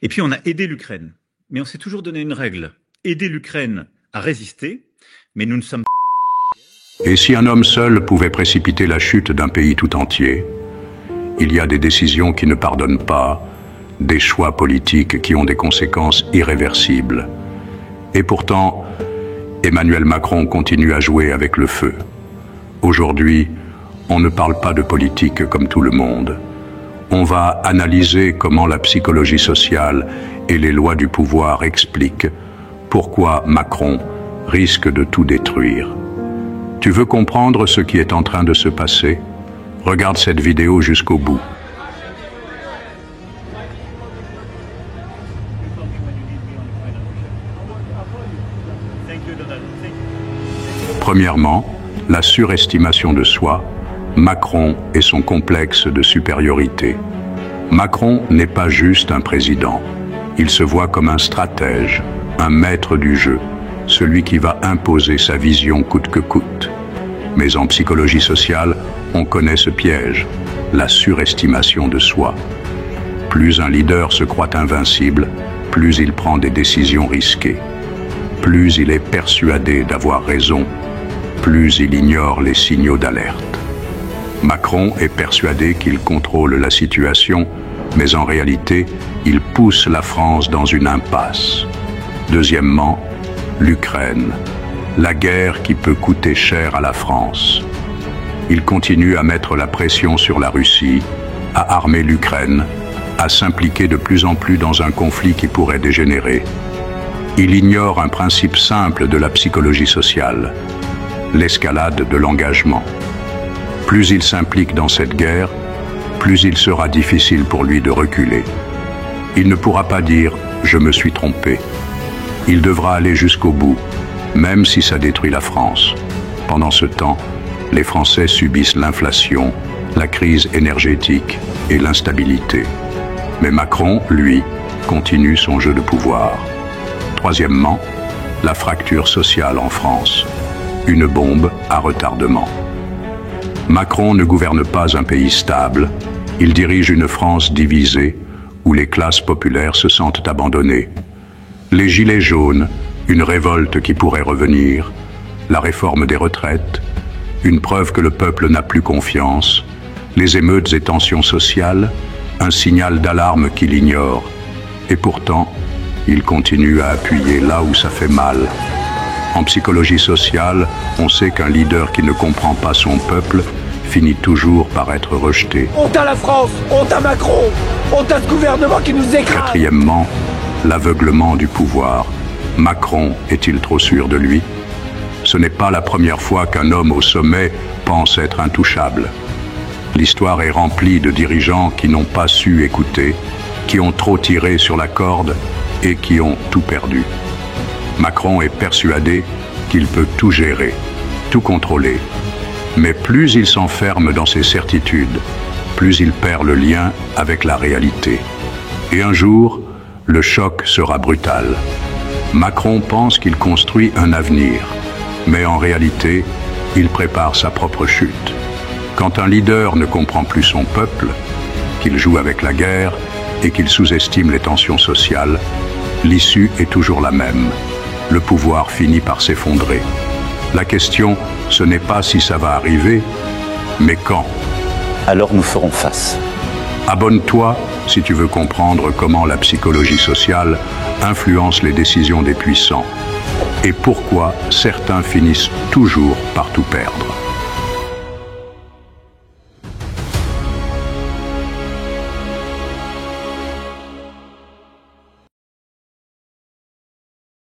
Et puis on a aidé l'Ukraine. Mais on s'est toujours donné une règle. Aider l'Ukraine à résister, mais nous ne sommes pas... Et si un homme seul pouvait précipiter la chute d'un pays tout entier, il y a des décisions qui ne pardonnent pas, des choix politiques qui ont des conséquences irréversibles. Et pourtant, Emmanuel Macron continue à jouer avec le feu. Aujourd'hui, on ne parle pas de politique comme tout le monde. On va analyser comment la psychologie sociale et les lois du pouvoir expliquent pourquoi Macron risque de tout détruire. Tu veux comprendre ce qui est en train de se passer? Regarde cette vidéo jusqu'au bout. Premièrement, la surestimation de soi, Macron et son complexe de supériorité. Macron n'est pas juste un président. Il se voit comme un stratège, un maître du jeu, celui qui va imposer sa vision coûte que coûte. Mais en psychologie sociale, on connaît ce piège, la surestimation de soi. Plus un leader se croit invincible, plus il prend des décisions risquées. Plus il est persuadé d'avoir raison, plus il ignore les signaux d'alerte. Macron est persuadé qu'il contrôle la situation, mais en réalité, il pousse la France dans une impasse. Deuxièmement, l'Ukraine, la guerre qui peut coûter cher à la France. Il continue à mettre la pression sur la Russie, à armer l'Ukraine, à s'impliquer de plus en plus dans un conflit qui pourrait dégénérer. Il ignore un principe simple de la psychologie sociale, l'escalade de l'engagement. Plus il s'implique dans cette guerre, plus il sera difficile pour lui de reculer. Il ne pourra pas dire « je me suis trompé ». Il devra aller jusqu'au bout, même si ça détruit la France. Pendant ce temps, les Français subissent l'inflation, la crise énergétique et l'instabilité. Mais Macron, lui, continue son jeu de pouvoir. Troisièmement, la fracture sociale en France. Une bombe à retardement. Macron ne gouverne pas un pays stable, il dirige une France divisée où les classes populaires se sentent abandonnées. Les gilets jaunes, une révolte qui pourrait revenir, la réforme des retraites, une preuve que le peuple n'a plus confiance, les émeutes et tensions sociales, un signal d'alarme qu'il ignore. Et pourtant, il continue à appuyer là où ça fait mal. En psychologie sociale, on sait qu'un leader qui ne comprend pas son peuple finit toujours par être rejeté. Honte à la France, honte à Macron, honte à ce gouvernement qui nous écrase. Quatrièmement, l'aveuglement du pouvoir. Macron est-il trop sûr de lui? Ce n'est pas la première fois qu'un homme au sommet pense être intouchable. L'histoire est remplie de dirigeants qui n'ont pas su écouter, qui ont trop tiré sur la corde et qui ont tout perdu. Macron est persuadé qu'il peut tout gérer, tout contrôler. Mais plus il s'enferme dans ses certitudes, plus il perd le lien avec la réalité. Et un jour, le choc sera brutal. Macron pense qu'il construit un avenir, mais en réalité, il prépare sa propre chute. Quand un leader ne comprend plus son peuple, qu'il joue avec la guerre et qu'il sous-estime les tensions sociales, l'issue est toujours la même. Le pouvoir finit par s'effondrer. La question, ce n'est pas si ça va arriver, mais quand. Alors nous ferons face. Abonne-toi si tu veux comprendre comment la psychologie sociale influence les décisions des puissants et pourquoi certains finissent toujours par tout perdre.